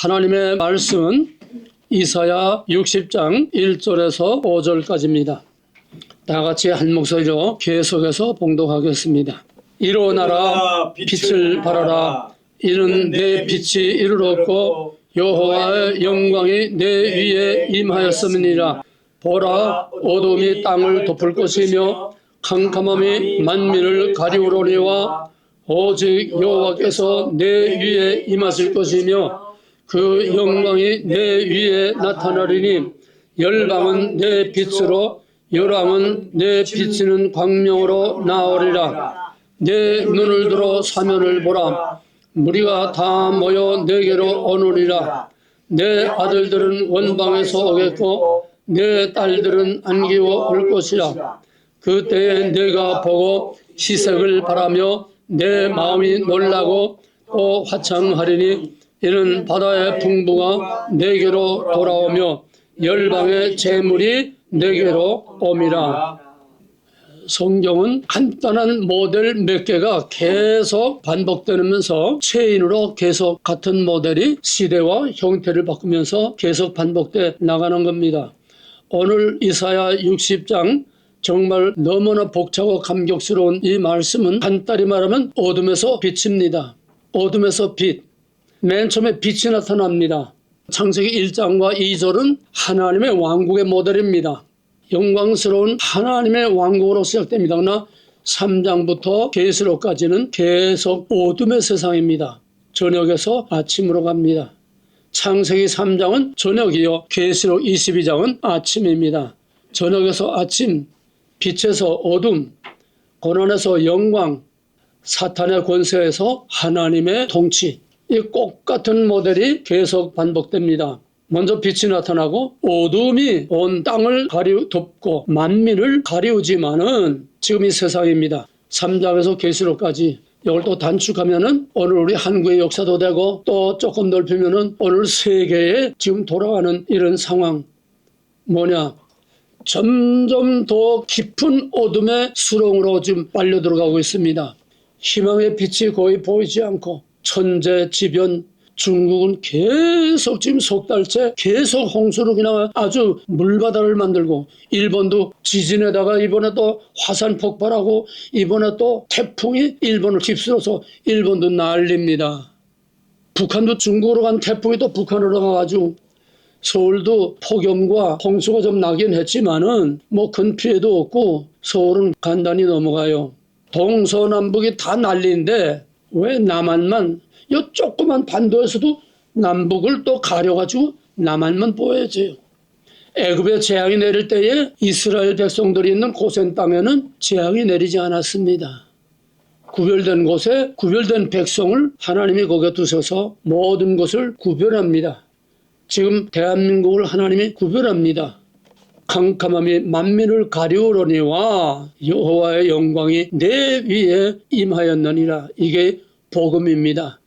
하나님의 말씀은 이사야 60장 1절에서 5절까지입니다. 다 같이 한 목소리로 계속해서 봉독하겠습니다. 일어나라 빛을 발하라. 이는 내 빛이 이르렀고 여호와의 영광이 내 위에 임하였음이니라. 보라, 어둠이 땅을 덮을 것이며 캄캄함이 만민을 가리우려니와 오직 여호와께서 내 위에 임하실 것이며 그 영광이 내 위에 나타나리니 열방은 내 빛으로 열왕은 내 비치는 광명으로 나오리라. 내 눈을 들어 사면을 보라. 무리가 다 모여 내게로 오느니라. 내 아들들은 원방에서 오겠고 내 딸들은 안기워 올 것이라. 그때에 내가 보고 희색을 바라며 내 마음이 놀라고 또 화창하리니 이는 바다의 풍부가 내게로 돌아오며 열방의 재물이 내게로 옴이라. 성경은 간단한 모델 몇 개가 계속 반복되면서 체인으로 계속 같은 모델이 시대와 형태를 바꾸면서 계속 반복돼 나가는 겁니다. 오늘 이사야 60장 정말 너무나 복잡하고 감격스러운 이 말씀은 간단히 말하면 어둠에서 빛입니다. 어둠에서 빛. 맨 처음에 빛이 나타납니다. 창세기 1장과 2절은 하나님의 왕국의 모델입니다. 영광스러운 하나님의 왕국으로 시작됩니다. 그러나 3장부터 계시록까지는 계속 어둠의 세상입니다. 저녁에서 아침으로 갑니다. 창세기 3장은 저녁이요. 계시록 22장은 아침입니다. 저녁에서 아침, 빛에서 어둠, 고난에서 영광, 사탄의 권세에서 하나님의 통치. 이 똑같은 모델이 계속 반복됩니다. 먼저 빛이 나타나고 어둠이 온 땅을 덮고 만민을 가리우지만은 지금 이 세상입니다. 3장에서 계시록까지 이걸 또 단축하면은 오늘 우리 한국의 역사도 되고 또 조금 넓히면은 오늘 세계에 지금 돌아가는 이런 상황 뭐냐? 점점 더 깊은 어둠의 수렁으로 지금 빨려 들어가고 있습니다. 희망의 빛이 거의 보이지 않고 천재지변, 중국은 계속 지금 석 달째 계속 홍수로 그냥 아주 물바다를 만들고 일본도 지진에다가 이번에 또 화산 폭발하고 이번에 또 태풍이 일본을 휩쓸어서 일본도 난립니다. 북한도 중국으로 간 태풍이 또 북한으로 가가지고 서울도 폭염과 홍수가 좀 나긴 했지만은 뭐 큰 피해도 없고 서울은 간단히 넘어가요. 동서남북이 다 난리인데 왜 남한만 이 조그만 반도에서도 남북을 또 가려가지고 남한만 보여져요. 애굽에 재앙이 내릴 때에 이스라엘 백성들이 있는 고센 땅에는 재앙이 내리지 않았습니다. 구별된 곳에 구별된 백성을 하나님이 거기에 두셔서 모든 것을 구별합니다. 지금 대한민국을 하나님이 구별합니다. 캄캄함이 만민을 가리우려니와 여호와의 영광이 내 위에 임하였느니라. 이게 복음입니다.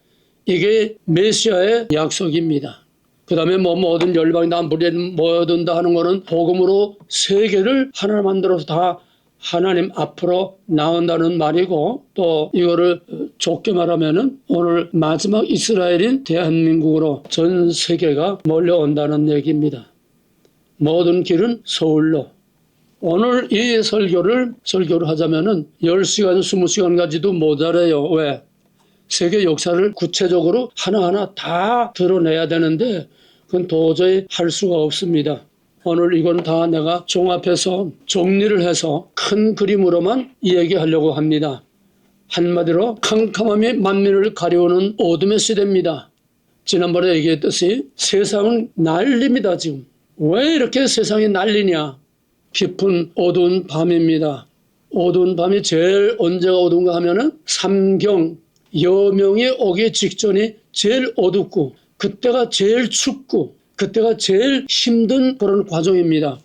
이게 메시아의 약속입니다. 그 다음에 모든 열방이 다 모여든다 하는 거는 복음으로 세계를 하나 만들어서 다 하나님 앞으로 나온다는 말이고 또 이거를 좁게 말하면은 오늘 마지막 이스라엘인 대한민국으로 전 세계가 몰려온다는 얘기입니다. 모든 길은 서울로. 오늘 이 설교를 하자면은 10시간, 20시간 가지도 모자라요. 왜? 세계 역사를 구체적으로 하나하나 다 드러내야 되는데 그건 도저히 할 수가 없습니다. 오늘 이건 다 내가 종합해서 정리를 해서 큰 그림으로만 이야기하려고 합니다. 한마디로 캄캄함이 만민을 가려우는 어둠의 시대입니다. 지난번에 얘기했듯이 세상은 난립니다. 지금. 왜 이렇게 세상이 난리냐? 깊은 어두운 밤입니다. 어두운 밤이 제일 언제가 어두운가 하면은 삼경 여명이 오기 직전이 제일 어둡고 그때가 제일 춥고 그때가 제일 힘든 그런 과정입니다.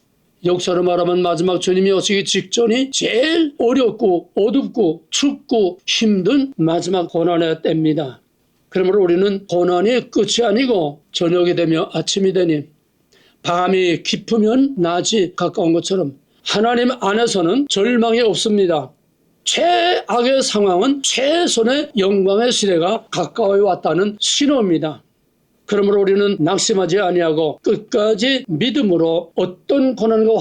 역사로 말하면 마지막 주님이 오시기 직전이 제일 어렵고 어둡고 춥고 힘든 마지막 고난의 때입니다. 그러므로 우리는 고난이 끝이 아니고 저녁이 되며 아침이 되니 밤이 깊으면 낮이 가까운 것처럼 하나님 안에서는 절망이 없습니다. 최악의 상황은 최선의 영광의 시대가 가까워 왔다는 신호입니다. 그러므로 우리는 낙심하지 아니하고 끝까지 믿음으로 어떤 고난과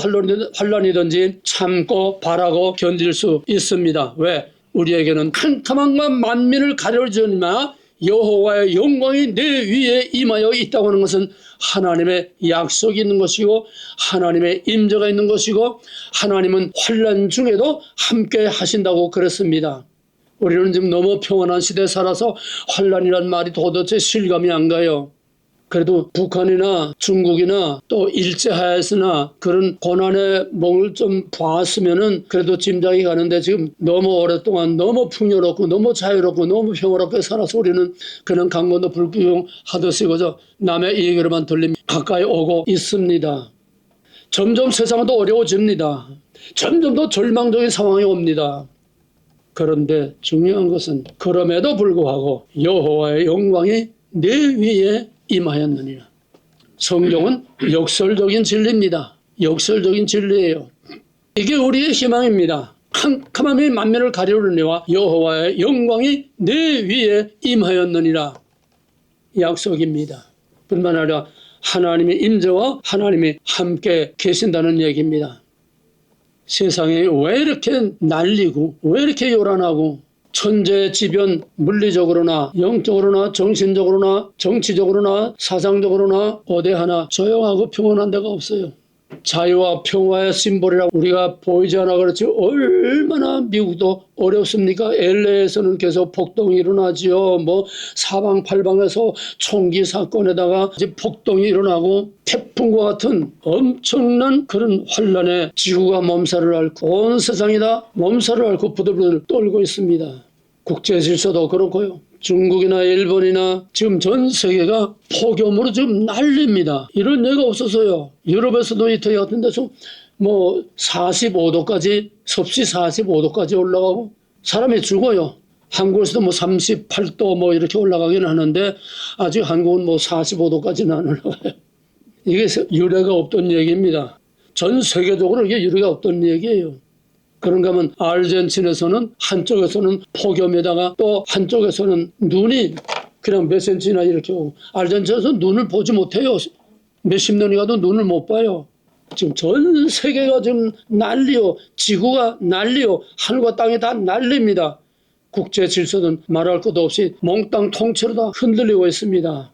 환난이든지 참고 바라고 견딜 수 있습니다. 왜? 우리에게는 캄캄한 것 만민을 가려주니마 여호와의 영광이 내 위에 임하여 있다고 하는 것은 하나님의 약속이 있는 것이고 하나님의 임재가 있는 것이고 하나님은 환난 중에도 함께 하신다고 그랬습니다. 우리는 지금 너무 평안한 시대에 살아서 환난이란 말이 도대체 실감이 안 가요. 그래도 북한이나 중국이나 또 일제하에서나 그런 고난의 몽을 좀 봤으면은 그래도 짐작이 가는데 지금 너무 오랫동안 너무 풍요롭고 너무 자유롭고 너무 평화롭게 살아서 우리는 그냥 강건도 불구경하듯이 그저 남의 얘기로만 들리면 가까이 오고 있습니다. 점점 세상은 더 어려워집니다. 점점 더 절망적인 상황이 옵니다. 그런데 중요한 것은 그럼에도 불구하고 여호와의 영광이 내 위에 임하였느니라. 성경은 역설적인 진리입니다. 역설적인 진리예요. 이게 우리의 희망입니다. 캄캄함이 만면을 가리우느니와 여호와의 영광이 내 위에 임하였느니라. 약속입니다. 뿐만 아니라 하나님의 임재와 하나님이 함께 계신다는 얘기입니다. 세상이 왜 이렇게 난리고 왜 이렇게 요란하고 천재지변 물리적으로나 영적으로나 정신적으로나 정치적으로나 사상적으로나 어디 하나 조용하고 평온한 데가 없어요. 자유와 평화의 심볼이라고 우리가 보이지 않아 그렇지 얼마나 미국도 어렵습니까? LA에서는 계속 폭동이 일어나지요. 뭐 사방팔방에서 총기 사건에다가 이제 폭동이 일어나고 태풍과 같은 엄청난 그런 환란에 지구가 몸살을 앓고 온 세상이 다 몸살을 앓고 부들부들 떨고 있습니다. 국제 질서도 그렇고요. 중국이나 일본이나 지금 전 세계가 폭염으로 지금 난립니다. 이런 예가 없어서요. 유럽에서도 이태리 같은 데서 뭐 45도까지 섭씨 45도까지 올라가고 사람이 죽어요. 한국에서도 뭐 38도 뭐 이렇게 올라가긴 하는데 아직 한국은 뭐 45도까지는 안 올라가요. 이게 유례가 없던 얘기입니다. 전 세계적으로 이게 유례가 없던 얘기예요. 그런가 하면 아르헨티나에서는 한쪽에서는 폭염에다가 또 한쪽에서는 눈이 그냥 몇 센치나 이렇게 오고 아르헨티나에서 눈을 보지 못해요. 몇십 년이 가도 눈을 못 봐요. 지금 전 세계가 지금 난리요. 지구가 난리요. 하늘과 땅이 다 난립니다. 국제 질서는 말할 것도 없이 몽땅 통째로 다 흔들리고 있습니다.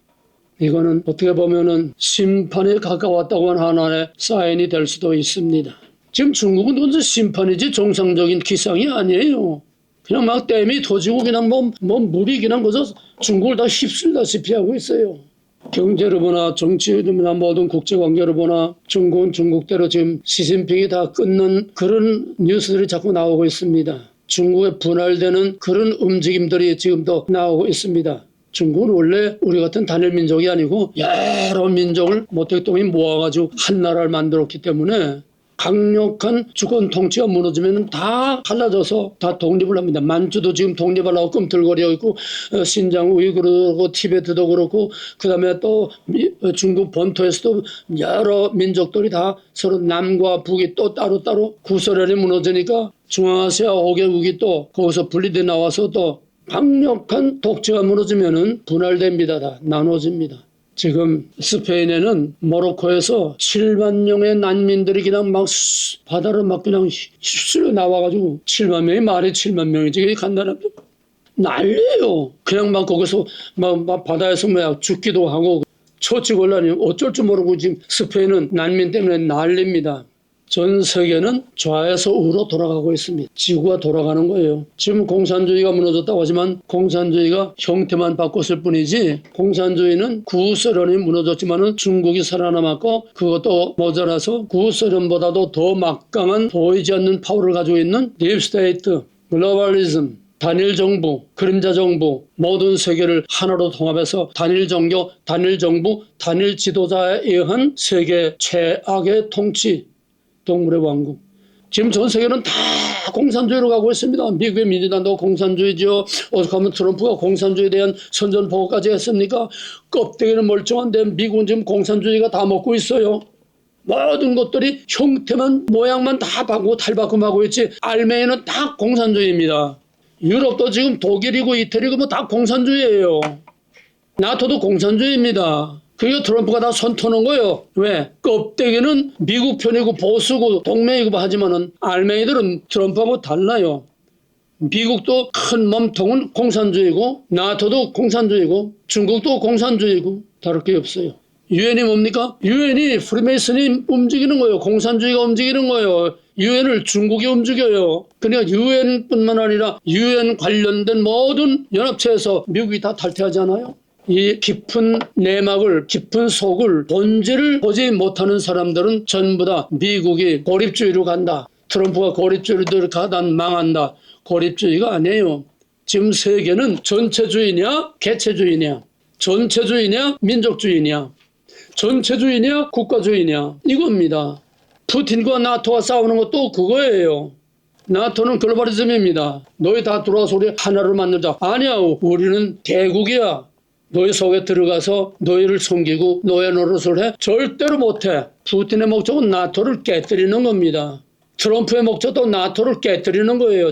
이거는 어떻게 보면은 심판에 가까웠다고 하는 하나의 사인이 될 수도 있습니다. 지금 중국은 완전 심판이지 정상적인 기상이 아니에요. 그냥 막 댐이 터지고 그냥 뭐 물이 그냥 거기서 중국을 다 휩쓸다시피 하고 있어요. 경제를 보나 정치를 보나 모든 국제관계를 보나 중국은 중국대로 지금 시진핑이 다 끊는 그런 뉴스들이 자꾸 나오고 있습니다. 중국에 분할되는 그런 움직임들이 지금도 나오고 있습니다. 중국은 원래 우리 같은 단일 민족이 아니고 여러 민족을 모택동이 모아가지고 한 나라를 만들었기 때문에 강력한 주권 통치가 무너지면 다 갈라져서 다 독립을 합니다. 만주도 지금 독립하려고 꿈틀거리고 있고 신장 우이구르도 그렇고 티베트도 그렇고 그다음에 또 중국 본토에서도 여러 민족들이 다 서로 남과 북이 또 따로따로 구소련이 무너지니까 중앙아시아 5개국이 또 거기서 분리돼 나와서 또 강력한 독재가 무너지면은 분할됩니다. 다 나눠집니다. 지금 스페인에는 모로코에서 7만 명의 난민들이 그냥 막 바다로 막 그냥 휩쓸려 나와가지고 7만 명이 말이 7만 명이지 그게 간단한 난리예요. 그냥 막 거기서 막 바다에서 막 죽기도 하고 처치곤란이 어쩔 줄 모르고 지금 스페인은 난민 때문에 난립니다. 전 세계는 좌에서 우로 돌아가고 있습니다. 지구가 돌아가는 거예요. 지금 공산주의가 무너졌다고 하지만 공산주의가 형태만 바꿨을 뿐이지 공산주의는 구소련이 무너졌지만 중국이 살아남았고 그것도 모자라서 구소련보다도 더 막강한 보이지 않는 파워를 가지고 있는 딥스테이트, 글로벌리즘, 단일 정부, 그림자 정부 모든 세계를 하나로 통합해서 단일 종교, 단일 정부, 단일 지도자에 의한 세계 최악의 통치 동물의 왕국. 지금 전 세계는 다 공산주의로 가고 있습니다. 미국의 민주당도 공산주의죠. 어떻게 하면 트럼프가 공산주의에 대한 선전포고까지 했습니까? 껍데기는 멀쩡한데 미국은 지금 공산주의가 다 먹고 있어요. 모든 것들이 형태만 모양만 다 바꾸고 탈바꿈하고 있지 알맹이는 다 공산주의입니다. 유럽도 지금 독일이고 이태리고 뭐 다 공산주의예요. 나토도 공산주의입니다. 그게 트럼프가 다 손 터는 거예요. 왜? 껍데기는 미국 편이고 보수고 동맹이고 하지만은 알맹이들은 트럼프하고 달라요. 미국도 큰 몸통은 공산주의고 나토도 공산주의고 중국도 공산주의고 다를 게 없어요. 유엔이 뭡니까? 유엔이 프리메이슨이 움직이는 거예요. 공산주의가 움직이는 거예요. 유엔을 중국이 움직여요. 그러니까 유엔뿐만 아니라 유엔 관련된 모든 연합체에서 미국이 다 탈퇴하잖아요. 이 깊은 내막을, 깊은 속을, 본질을 보지 못하는 사람들은 전부 다 미국이 고립주의로 간다. 트럼프가 고립주의로 가다 망한다. 고립주의가 아니에요. 지금 세계는 전체주의냐 개체주의냐, 전체주의냐 민족주의냐, 전체주의냐 국가주의냐 이겁니다. 푸틴과 나토가 싸우는 것도 그거예요. 나토는 글로벌리즘입니다. 너희 다 들어와서 우리 하나를 만들자. 아니야, 우리는 대국이야. 너희 속에 들어가서 너희를 섬기고 너의 노릇을 해? 절대로 못해. 푸틴의 목적은 나토를 깨뜨리는 겁니다. 트럼프의 목적도 나토를 깨뜨리는 거예요.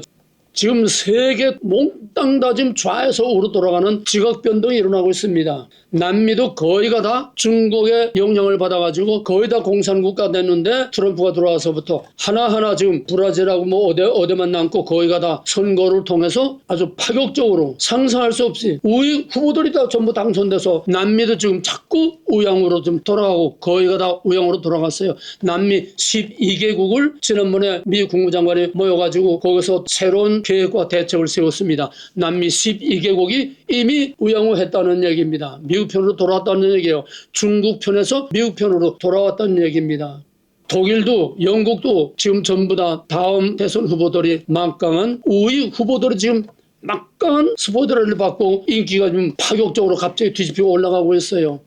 지금 세계 몽땅 다 지금 좌에서 우로 돌아가는 지각 변동이 일어나고 있습니다. 남미도 거의가 다 중국의 영향을 받아가지고 거의 다 공산국가 됐는데 트럼프가 들어와서부터 하나하나 지금 브라질하고 뭐 어디만 남고 거의가 다 선거를 통해서 아주 파격적으로 상상할 수 없이 우위 후보들이 다 전부 당선돼서 남미도 지금 자꾸 우양으로 좀 돌아가고 거의가 다 우양으로 돌아갔어요. 남미 12개국을 지난번에 미 국무장관이 모여가지고 거기서 새로운 계획과 대책을 세웠습니다. 남미 12개국이 이미 우양우했다는 얘기입니다. 미국 편으로 돌아왔다는 얘기예요. 중국 편에서 미국 편으로 돌아왔다는 얘기입니다. 독일도 영국도 지금 전부 다 다음 대선 후보들이 막강한 우위 후보들이 지금 막강한 스포트라이트를 받고 인기가 좀 파격적으로 갑자기 뒤집히고 올라가고 있어요.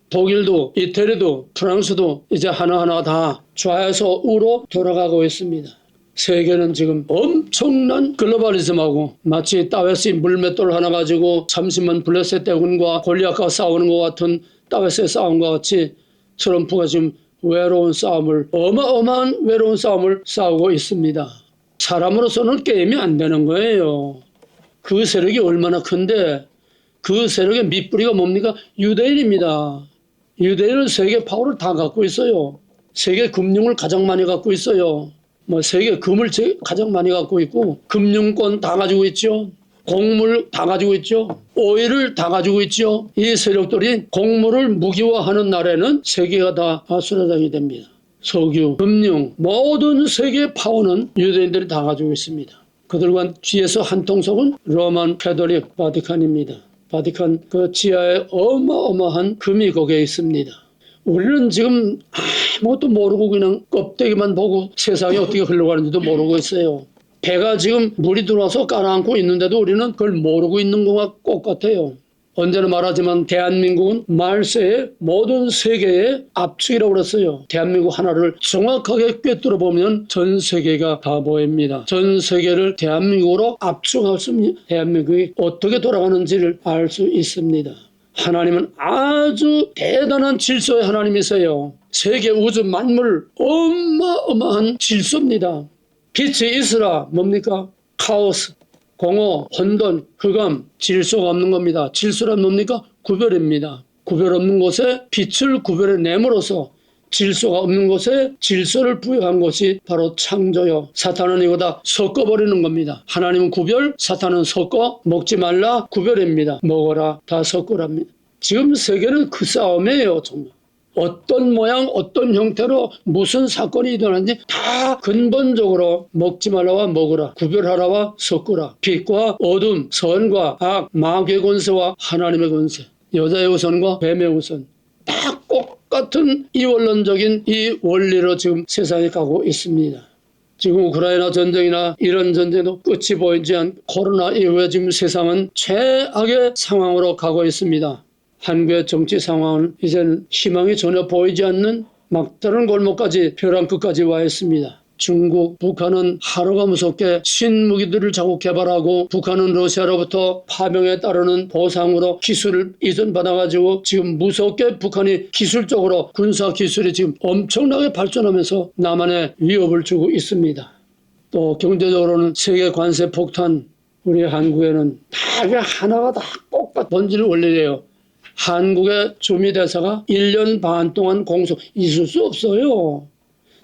독일도 이태리도 프랑스도 이제 하나하나 다 좌에서 우로 돌아가고 있습니다. 세계는 지금 엄청난 글로벌리즘하고 마치 다베스의 물맷돌 하나 가지고 30만 블레셋 대군과 골리앗과 싸우는 것 같은 다베스의 싸움과 같이 트럼프가 지금 외로운 싸움을 어마어마한 외로운 싸움을 싸우고 있습니다. 사람으로서는 게임이 안 되는 거예요. 그 세력이 얼마나 큰데 그 세력의 밑뿌리가 뭡니까? 유대인입니다. 유대인은 세계 파워를 다 갖고 있어요. 세계 금융을 가장 많이 갖고 있어요. 뭐 세계 금을 가장 많이 갖고 있고 금융권 다 가지고 있죠. 곡물 다 가지고 있죠. 오일을 다 가지고 있죠. 이 세력들이 곡물을 무기화하는 날에는 세계가 다 아수라장이 됩니다. 석유, 금융 모든 세계의 파워는 유대인들이 다 가지고 있습니다. 그들과 뒤에서 한 통속은 로만 캐톨릭 바티칸입니다. 바티칸 그 지하에 어마어마한 금이 거기에 있습니다. 우리는 지금 아무것도 모르고 그냥 껍데기만 보고 세상이 어떻게 흘러가는지도 모르고 있어요. 배가 지금 물이 들어와서 가라앉고 있는데도 우리는 그걸 모르고 있는 것과 똑같아요. 언제나 말하지만 대한민국은 말세의 모든 세계의 압축이라고 그랬어요. 대한민국 하나를 정확하게 꿰뚫어 보면 전 세계가 다 보입니다. 전 세계를 대한민국으로 압축할 수 있는 대한민국이 어떻게 돌아가는지를 알 수 있습니다. 하나님은 아주 대단한 질서의 하나님이세요. 세계 우주 만물 어마어마한 질서입니다. 빛이 있으라 뭡니까? 카오스, 공허, 혼돈, 흑암, 질서가 없는 겁니다. 질서란 뭡니까? 구별입니다. 구별 없는 곳에 빛을 구별해냄으로써 질서가 없는 곳에 질서를 부여한 것이 바로 창조요. 사탄은 이거 다 섞어버리는 겁니다. 하나님은 구별, 사탄은 섞어, 먹지 말라 구별입니다. 먹어라, 다 섞으랍니다. 지금 세계는 그 싸움이에요. 정말. 어떤 모양, 어떤 형태로 무슨 사건이 일어났는지 다 근본적으로 먹지 말라와 먹으라, 구별하라와 섞으라, 빛과 어둠, 선과 악, 마귀의 권세와 하나님의 권세, 여자의 우선과 뱀의 우선, 다 똑같은 이원론적인 이 원리로 지금 세상에 가고 있습니다. 지금 우크라이나 전쟁이나 이런 전쟁도 끝이 보이지 않고 코로나 이후에 지금 세상은 최악의 상황으로 가고 있습니다. 한국의 정치 상황은 이제는 희망이 전혀 보이지 않는 막다른 골목까지 벼랑 끝까지 와 있습니다. 중국, 북한은 하루가 무섭게 신무기들을 자꾸 개발하고 북한은 러시아로부터 파병에 따르는 보상으로 기술을 이전받아가지고 지금 무섭게 북한이 기술적으로 군사 기술이 지금 엄청나게 발전하면서 남한에 위협을 주고 있습니다. 또 경제적으로는 세계 관세 폭탄, 우리 한국에는 다 하나가 다 똑같은 본질 원리예요. 한국의 주미대사가 1년 반 동안 공소 있을 수 없어요.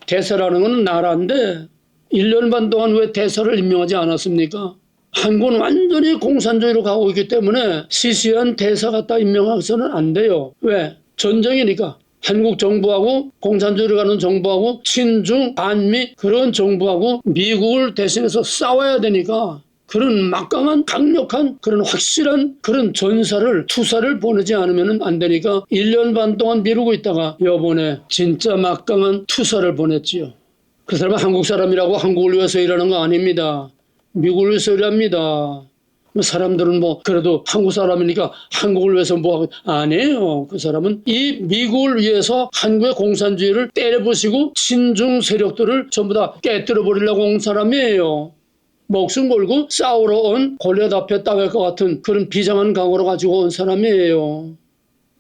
대사라는 건 나라인데 1년 반 동안 왜 대사를 임명하지 않았습니까? 한국은 완전히 공산주의로 가고 있기 때문에 시시한 대사 갖다 임명해서는 안 돼요. 왜? 전쟁이니까. 한국 정부하고 공산주의로 가는 정부하고 친중, 반미 그런 정부하고 미국을 대신해서 싸워야 되니까 그런 막강한 강력한 그런 확실한 그런 전사를 투사를 보내지 않으면 안 되니까 1년 반 동안 미루고 있다가 이번에 진짜 막강한 투사를 보냈지요. 그 사람은 한국 사람이라고 한국을 위해서 일하는 거 아닙니다. 미국을 위해서 일합니다. 사람들은 뭐 그래도 한국 사람이니까 한국을 위해서 뭐 하고 아니에요. 그 사람은 이 미국을 위해서 한국의 공산주의를 때려부시고 친중 세력들을 전부 다 깨뜨려 버리려고 온 사람이에요. 목숨 걸고 싸우러 온 골리앗 앞에 따갈 것 같은 그런 비장한 각오를 가지고 온 사람이에요.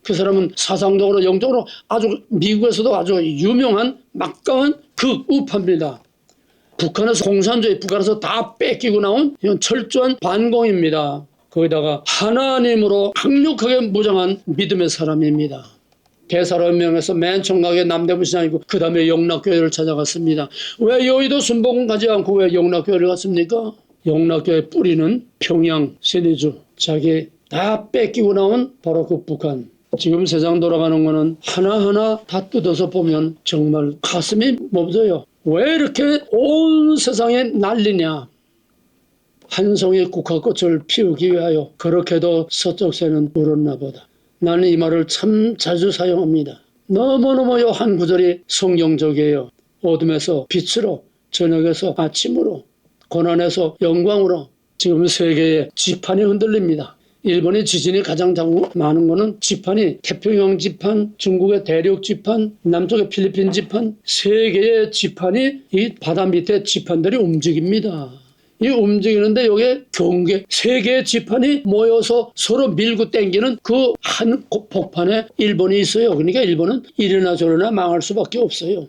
그 사람은 사상적으로 영적으로 아주 미국에서도 아주 유명한 막강한 극우파입니다. 북한에서 공산주의 북한에서 다 뺏기고 나온 이런 철저한 반공입니다. 거기다가 하나님으로 강력하게 무장한 믿음의 사람입니다. 대사로 임명해서 맨 총각에 남대문 시장이고 그 다음에 영락교회를 찾아갔습니다. 왜 여의도 순복음 가지 않고 왜 영락교회를 갔습니까? 영락교회 뿌리는 평양, 신의주, 자기 다 뺏기고 나온 바로 그 북한. 지금 세상 돌아가는 거는 하나하나 다 뜯어서 보면 정말 가슴이 멎어요. 왜 이렇게 온 세상에 난리냐. 한 송이 국화꽃을 피우기 위하여 그렇게도 서쪽 새는 울었나 보다. 나는 이 말을 참 자주 사용합니다. 너무너무 한 구절이 성경적이에요. 어둠에서 빛으로, 저녁에서 아침으로, 고난에서 영광으로. 지금 세계의 지판이 흔들립니다. 일본의 지진이 가장 많은 거는 지판이 태평양 지판, 중국의 대륙 지판, 남쪽의 필리핀 지판, 세계의 지판이 이 바다 밑에 지판들이 움직입니다. 이 움직이는데 여기에 경계, 세계의 지판이 모여서 서로 밀고 당기는 그 한 복판에 일본이 있어요. 그러니까 일본은 이래나 저래나 망할 수밖에 없어요.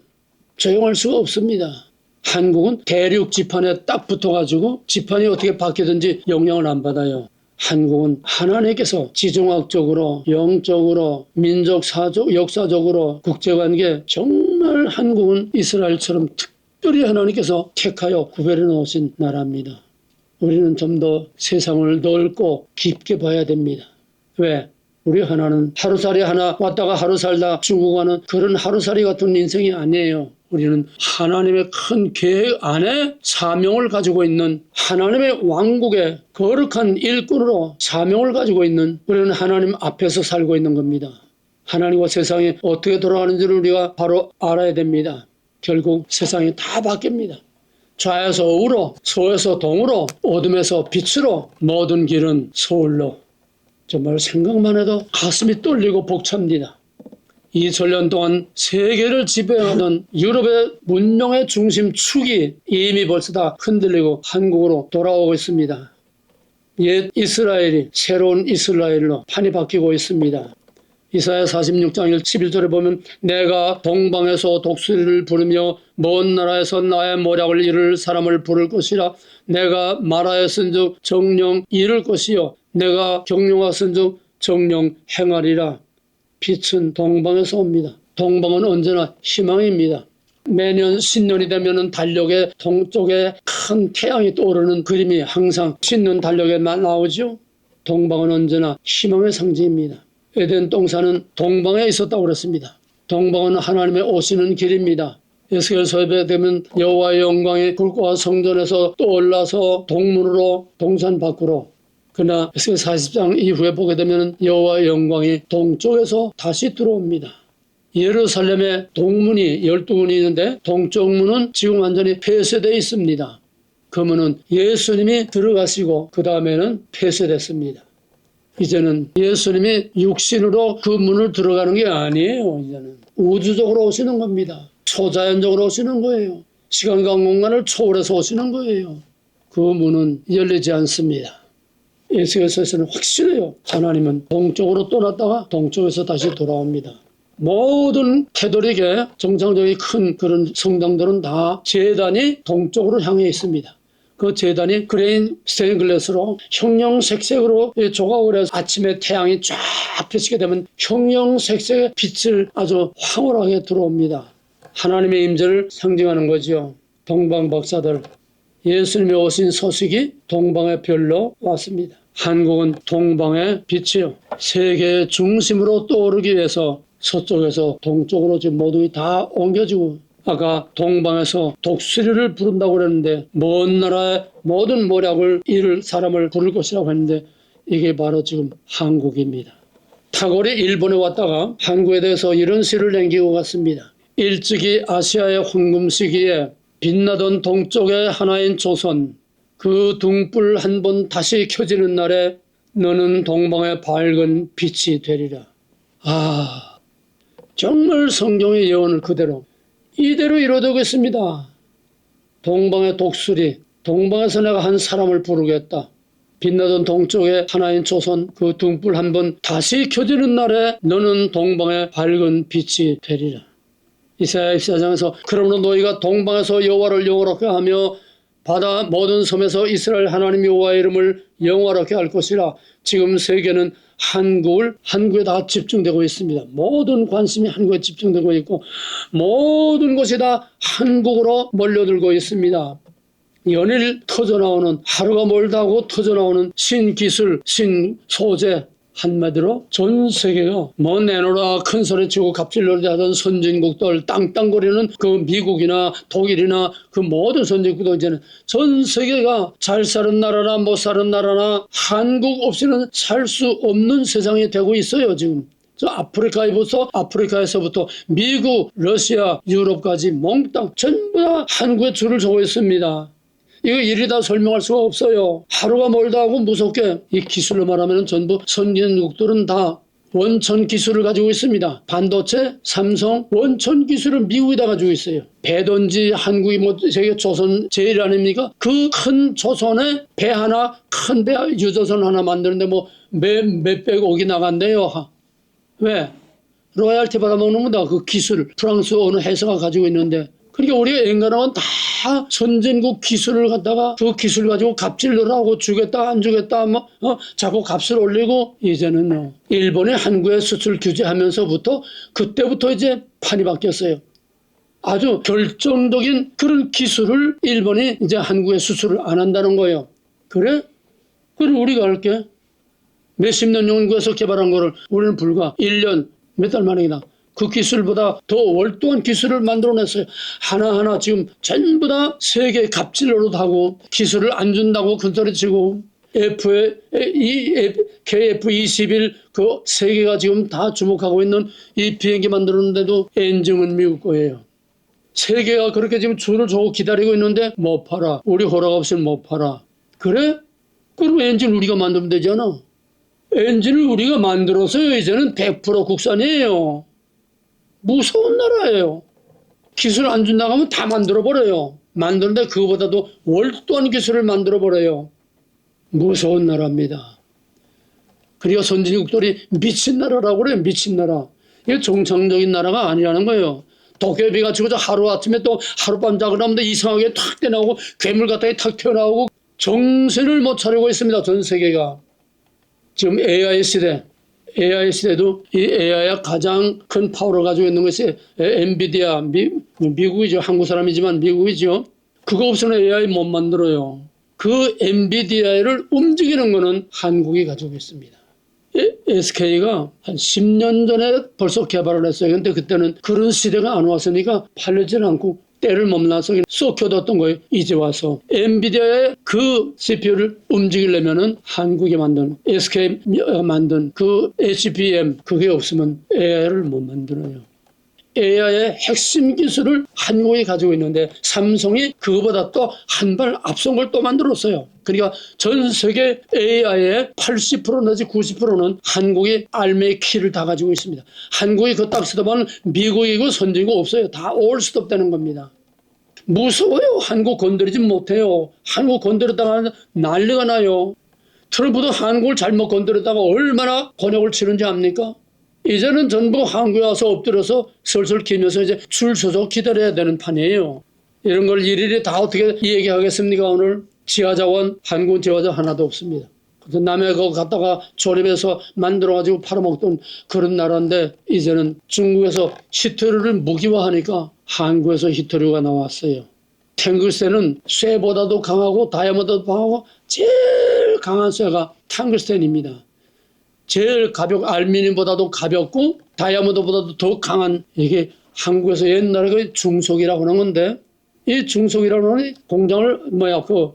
조용할 수가 없습니다. 한국은 대륙 지판에 딱 붙어가지고 지판이 어떻게 바뀌든지 영향을 안 받아요. 한국은 하나님께서 지정학적으로, 영적으로, 민족, 사적, 역사적으로, 국제관계 정말 한국은 이스라엘처럼 특별히 하나님께서 택하여 구별해 놓으신 나라입니다. 우리는 좀 더 세상을 넓고 깊게 봐야 됩니다. 왜? 우리 하나는 하루살이 하나 왔다가 하루 살다 죽고 가는 그런 하루살이 같은 인생이 아니에요. 우리는 하나님의 큰 계획 안에 사명을 가지고 있는 하나님의 왕국의 거룩한 일꾼으로 사명을 가지고 있는 우리는 하나님 앞에서 살고 있는 겁니다. 하나님과 세상이 어떻게 돌아가는지를 우리가 바로 알아야 됩니다. 결국 세상이 다 바뀝니다. 좌에서 우로, 서에서 동으로, 어둠에서 빛으로 모든 길은 서울로. 정말 생각만 해도 가슴이 떨리고 벅찹니다. 2000년 동안 세계를 지배하던 유럽의 문명의 중심축이 이미 벌써 다 흔들리고 한국으로 돌아오고 있습니다. 옛 이스라엘이 새로운 이스라엘로 판이 바뀌고 있습니다. 이사야 46장 11절에 보면 내가 동방에서 독수리를 부르며 먼 나라에서 나의 모략을 이룰 사람을 부를 것이라. 내가 말하였은즉 정령 이룰 것이요 내가 경영하였은즉 정령 행하리라. 빛은 동방에서 옵니다. 동방은 언제나 희망입니다. 매년 신년이 되면 달력에 동쪽에 큰 태양이 떠오르는 그림이 항상 신년 달력에만 나오죠. 동방은 언제나 희망의 상징입니다. 에덴 동산은 동방에 있었다고 그랬습니다. 동방은 하나님의 오시는 길입니다. 에스겔서에 되면 여호와의 영광이 불과 성전에서 떠올라서 동문으로 동산 밖으로. 그러나 에스겔 40장 이후에 보게 되면 여호와의 영광이 동쪽에서 다시 들어옵니다. 예루살렘에 동문이 12문이 있는데 동쪽 문은 지금 완전히 폐쇄되어 있습니다. 그 문은 예수님이 들어가시고 그 다음에는 폐쇄됐습니다. 이제는 예수님이 육신으로 그 문을 들어가는 게 아니에요. 이제는 우주적으로 오시는 겁니다. 초자연적으로 오시는 거예요. 시간과 공간을 초월해서 오시는 거예요. 그 문은 열리지 않습니다. 에스겔서에서는 확실해요. 하나님은 동쪽으로 떠났다가 동쪽에서 다시 돌아옵니다. 모든 캐톨릭의 정상적인 큰 그런 성당들은 다 제단이 동쪽으로 향해 있습니다. 그 재단이 그레인 스테인글라스로 형형색색으로 조각을 해서 아침에 태양이 쫙 비치게 되면 형형색색의 빛을 아주 황홀하게 들어옵니다. 하나님의 임재를 상징하는 거죠. 동방 박사들, 예수님이 오신 소식이 동방의 별로 왔습니다. 한국은 동방의 빛이요. 세계의 중심으로 떠오르기 위해서 서쪽에서 동쪽으로 지금 모두 다 옮겨지고, 아까 동방에서 독수리를 부른다고 그랬는데 먼 나라의 모든 모략을 이룰 사람을 부를 것이라고 했는데 이게 바로 지금 한국입니다. 타고리 일본에 왔다가 한국에 대해서 이런 시를 남기고 갔습니다. 일찍이 아시아의 황금 시기에 빛나던 동쪽의 하나인 조선, 그 등불 한 번 다시 켜지는 날에 너는 동방의 밝은 빛이 되리라. 아, 정말 성경의 예언을 그대로 이대로 이루어지겠습니다. 동방의 독수리, 동방에서 내가 한 사람을 부르겠다. 빛나던 동쪽의 하나인 조선, 그 등불 한 번 다시 켜지는 날에 너는 동방의 밝은 빛이 되리라. 이사야 24장에서 그러므로 너희가 동방에서 여호와를 영화롭게 하며 바다 모든 섬에서 이스라엘 하나님 여호와의 이름을 영화롭게 할 것이라. 지금 세계는 한국에 다 집중되고 있습니다. 모든 관심이 한국에 집중되고 있고 모든 것이 다 한국으로 몰려들고 있습니다. 연일 터져나오는, 하루가 멀다 하고 터져나오는 신기술, 신소재, 한마디로 전 세계가 뭐 내놓으라 큰 소리치고 갑질놀이 하던 선진국들, 땅땅거리는 그 미국이나 독일이나 그 모든 선진국도 이제는 전 세계가 잘 사는 나라나 못 사는 나라나 한국 없이는 살 수 없는 세상이 되고 있어요. 지금 저 아프리카에서부터 미국, 러시아, 유럽까지 몽땅 전부 다 한국에 줄을 서고 있습니다. 이거 일이 다 설명할 수가 없어요. 하루가 멀다 하고 무섭게 이 기술로 말하면 전부 선진국들은 다 원천 기술을 가지고 있습니다. 반도체, 삼성, 원천 기술을 미국이 다 가지고 있어요. 배든지 한국이 뭐 세계 조선 제일 아닙니까? 그 큰 조선에 배 하나, 큰 배 유조선 하나 만드는데 뭐 몇백억이 나간대요. 왜? 로얄티 받아먹는 거다. 그 기술, 프랑스 어느 회사가 가지고 있는데. 그러니까 우리가 엔간하면 다 선진국 기술을 갖다가 그 기술 가지고 갑질을 하고 주겠다 안 주겠다 뭐 자꾸 값을 올리고, 이제는요 일본이 한국에 수출 규제하면서부터 그때부터 이제 판이 바뀌었어요. 아주 결정적인 그런 기술을 일본이 이제 한국에 수출을 안 한다는 거예요. 그래? 그럼 우리가 할게. 몇십 년 연구해서 개발한 거를 우리는 불과 1년 몇 달 만이다. 그 기술보다 더 월등한 기술을 만들어냈어요. 하나하나 지금 전부 다 세계 갑질로도 하고 기술을 안 준다고 큰소리치고 KF-21 그 세계가 지금 다 주목하고 있는 이 비행기 만들었는데도 엔진은 미국 거예요. 세계가 그렇게 지금 줄을 서고 기다리고 있는데 못 팔아. 우리 허락 없이는 못 팔아. 그래? 그럼 엔진 우리가 만들면 되잖아. 엔진을 우리가 만들어서요 이제는 100% 국산이에요. 무서운 나라예요. 기술 안 준다고 하면 다 만들어버려요. 만드는데 그거보다도 월등한 기술을 만들어버려요. 무서운 나라입니다. 그리고 선진국들이 미친 나라라고 그래요. 미친 나라. 이게 정상적인 나라가 아니라는 거예요. 도깨비 가지고 하루아침에 또 하룻밤 자고 이상하게 탁 떼나오고 괴물 같다게 탁 튀어나오고 정신을 못 차리고 있습니다. 전 세계가. 지금 AI 시대도 이 AI가 가장 큰 파워를 가지고 있는 것이 엔비디아, 미국이죠. 한국 사람이지만 미국이죠. 그거 없으면 AI 못 만들어요. 그 엔비디아를 움직이는 거는 한국이 가지고 있습니다. SK가 한 10년 전에 벌써 개발을 했어요. 근데 그때는 그런 시대가 안 왔으니까 팔리지는 않고 때를 멈나서 쏟겨뒀던 거예요. 이제 와서 엔비디아의 그 CPU를 움직이려면은 한국이 만든 SK가 만든 그 HBM 그게 없으면 AI를 못 만들어요. AI의 핵심 기술을 한국이 가지고 있는데 삼성이 그거보다 또 한 발 앞선 걸 또 만들었어요. 그러니까 전 세계 AI의 80% 내지 90%는 한국이 알매의 키를 다 가지고 있습니다. 한국이 그 딱 쓰다보면 미국이고 선진국 없어요. 다 올 스톱 되는 겁니다. 무서워요. 한국 건드리지 못해요. 한국 건드렸다가 난리가 나요. 트럼프도 한국을 잘못 건드렸다가 얼마나 곤욕을 치는지 압니까? 이제는 전부 한국에 와서 엎드려서 설설 기면서 이제 줄 서서 기다려야 되는 판이에요. 이런 걸 일일이 다 어떻게 얘기하겠습니까 오늘? 지하자원, 한국은 지하자원 하나도 없습니다. 그래서 남의 거 갖다가 조립해서 만들어가지고 팔아먹던 그런 나라인데 이제는 중국에서 히토류를 무기화하니까 한국에서 히토류가 나왔어요. 탱글스텐은 쇠보다도 강하고 다이아몬드도 강하고 제일 강한 쇠가 탱글스텐입니다. 제일 알루미늄보다도 가볍고 다이아몬드보다도 더 강한 이게 한국에서 옛날에 그 중속이라고 하는 건데 이 중속이라고 하는 공장을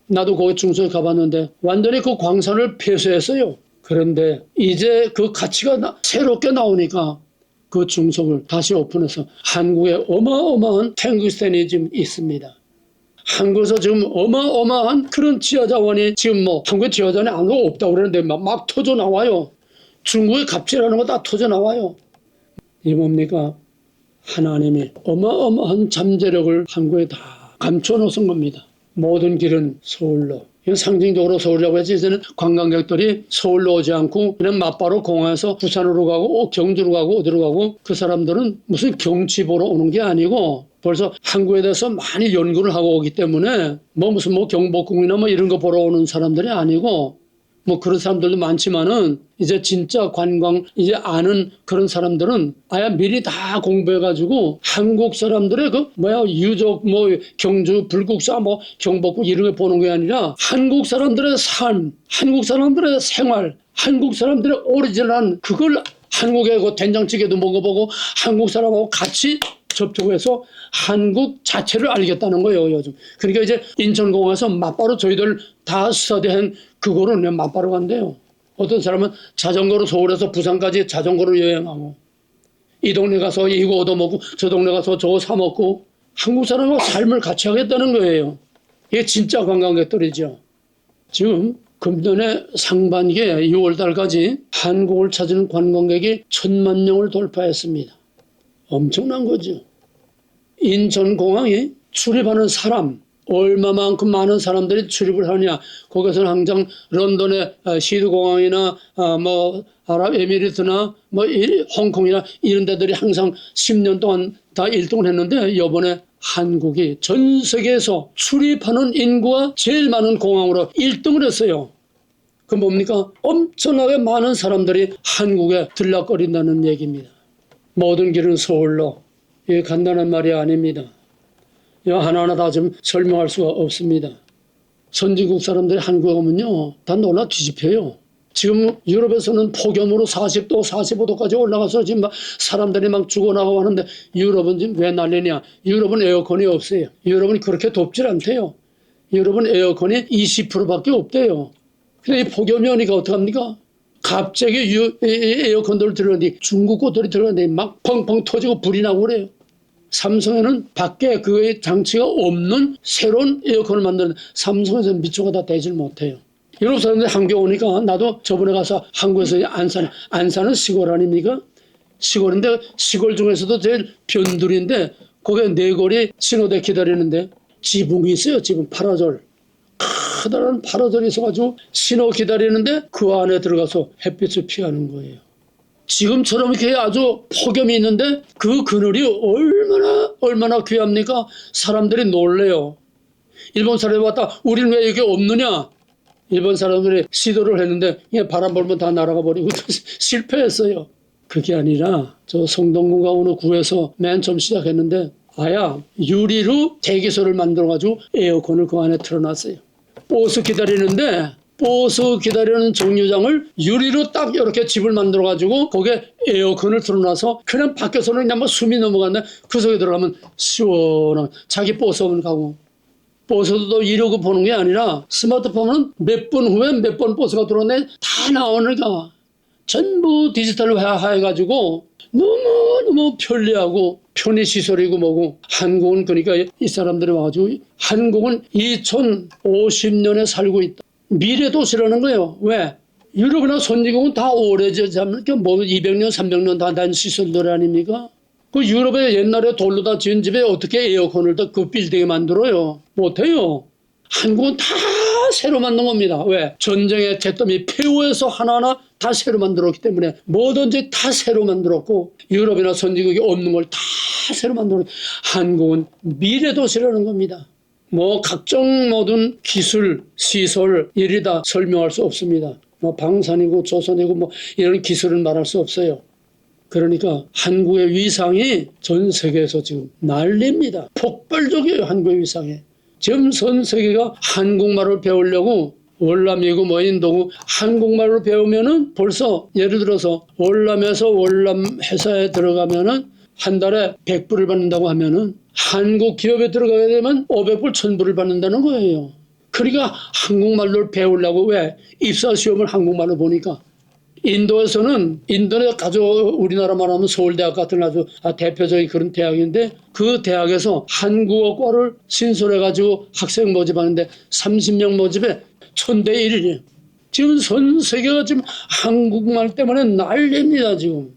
나도 거기 중속에 가봤는데 완전히 그 광산을 폐쇄했어요. 그런데 이제 그 가치가 새롭게 나오니까 그 중속을 다시 오픈해서 한국에 어마어마한 탱글스텐이 지금 있습니다. 한국에서 지금 어마어마한 그런 지하자원이 지금 한국에 지하자원이 아무도 없다고 그러는데 막 터져 나와요. 중국의 갑질하는 거 다 터져 나와요. 이게 뭡니까? 하나님이 어마어마한 잠재력을 한국에 다 감춰놓은 겁니다. 모든 길은 서울로. 이건 상징적으로 서울이라고 해서 이제는 관광객들이 서울로 오지 않고 그냥 맞바로 공항에서 부산으로 가고 경주로 가고 어디로 가고 그 사람들은 무슨 경치 보러 오는 게 아니고 벌써 한국에 대해서 많이 연구를 하고 오기 때문에 무슨 경복궁이나 이런 거 보러 오는 사람들이 아니고 그런 사람들도 많지만은 이제 진짜 관광 이제 아는 그런 사람들은 아예 미리 다 공부해가지고 한국 사람들의 유적 경주 불국사 경복궁 이런 거 보는 게 아니라 한국 사람들의 삶, 한국 사람들의 생활, 한국 사람들의 오리지널한 그걸 한국의 그 된장찌개도 먹어보고 한국 사람하고 같이 접촉해서 한국 자체를 알겠다는 거예요, 요즘. 그러니까 이제 인천공항에서 맞바로 저희들 다 스터디한 그거를 그냥 맞바로 간대요. 어떤 사람은 자전거로 서울에서 부산까지 자전거로 여행하고 이 동네 가서 이거 얻어먹고 저 동네 가서 저거 사먹고 한국 사람하고 삶을 같이 하겠다는 거예요. 이게 진짜 관광객들이죠. 지금 금년에 상반기에 6월달까지 한국을 찾은 관광객이 1,000만 명을 돌파했습니다. 엄청난 거죠. 인천공항이 출입하는 사람 얼마만큼 많은 사람들이 출입을 하냐. 거기서는 항상 런던의 시드공항이나 아랍에미리트나 홍콩이나 이런 데들이 항상 10년 동안 다 1등을 했는데 이번에 한국이 전 세계에서 출입하는 인구가 제일 많은 공항으로 1등을 했어요. 그 뭡니까? 엄청나게 많은 사람들이 한국에 들락거린다는 얘기입니다. 모든 길은 서울로. 이게 간단한 말이 아닙니다. 하나하나 다 좀 설명할 수가 없습니다. 선진국 사람들이 한국에 오면요, 다 놀라 뒤집혀요. 지금 유럽에서는 폭염으로 40도, 45도까지 올라가서 지금 사람들이 막 죽어나가고 하는데 유럽은 지금 왜 난리냐? 유럽은 에어컨이 없어요. 유럽은 그렇게 덥질 않대요. 유럽은 에어컨이 20%밖에 없대요. 근데 이 폭염이 오니까 어떡합니까? 갑자기 에어컨들을 들었는데 중국 것들이 들었는데 막 펑펑 터지고 불이 나고 그래요. 삼성에는 밖에 그 장치가 없는 새로운 에어컨을 만드는 삼성에서는 미처가 다 되질 못해요. 유럽 사람들이 한국에 오니까 나도 저번에 가서 한국에서 안산은 시골 아닙니까? 시골인데 시골 중에서도 제일 변두리인데 거기에 네골이 신호대 기다리는데 지붕이 있어요. 지붕 파라솔. 커다란 파라솔이 있어가지고 신호 기다리는데 그 안에 들어가서 햇빛을 피하는 거예요. 지금처럼 이렇게 아주 폭염이 있는데 그 그늘이 얼마나 귀합니까? 사람들이 놀래요. 일본 사람이 왔다 우리는 왜 이게 없느냐? 일본 사람들이 시도를 했는데 바람 불면 다 날아가 버리고 실패했어요. 그게 아니라 저 성동구가 어느 구에서 맨 처음 시작했는데 아야 유리로 대기소를 만들어가지고 에어컨을 그 안에 틀어놨어요. 버스 기다리는 정류장을 유리로 딱 이렇게 집을 만들어가지고 거기에 에어컨을 틀어놔서 그냥 밖에서는 그냥 숨이 넘어갔는데 그 속에 들어가면 시원한 자기 버스 오면 가고 버스도 이러고 보는 게 아니라 스마트폰은 몇 분 후에 몇 번 버스가 들어오는데 다 나오니까 전부 디지털화해가지고 너무 편리하고 편의시설이고 뭐고 한국은 그러니까 이 사람들이 와가지고 한국은 2050년에 살고 있다. 미래도시라는 거예요. 왜? 유럽이나 선진국은 다 오래되지 않습니까? 200년, 300년 다 된 시설들 아닙니까? 그 유럽에 옛날에 돌로 다 지은 집에 어떻게 에어컨을 다 그 빌딩에 만들어요? 못해요. 한국은 다 새로 만든 겁니다. 왜? 전쟁의 태tom이 폐후에서 하나하나 다 새로 만들었기 때문에 뭐든지 다 새로 만들었고 유럽이나 선진국이 없는 걸 다 새로 만들었고 한국은 미래도시라는 겁니다. 뭐 각종 모든 기술, 시설 이리 다 설명할 수 없습니다. 뭐 방산이고 조선이고 뭐 이런 기술은 말할 수 없어요. 그러니까 한국의 위상이 전 세계에서 지금 난립니다. 폭발적이에요. 한국의 위상이. 지금 전 세계가 한국말을 배우려고 월남이고 뭐 인도고 한국말을 배우면은 벌써 예를 들어서 월남에서 월남 회사에 들어가면은 한 달에 100불을 받는다고 하면은 한국 기업에 들어가게 되면 500불, 1000불을 받는다는 거예요. 그러니까 한국말을 배우려고 왜 입사 시험을 한국말로 보니까 인도에서는 인도에 아주 우리나라 말하면 서울대학 같은 아주 대표적인 그런 대학인데 그 대학에서 한국어과를 신설해가지고 학생 모집하는데 30명 모집에 1000대 1이에요. 지금 전 세계가 지금 한국말 때문에 난립니다. 지금.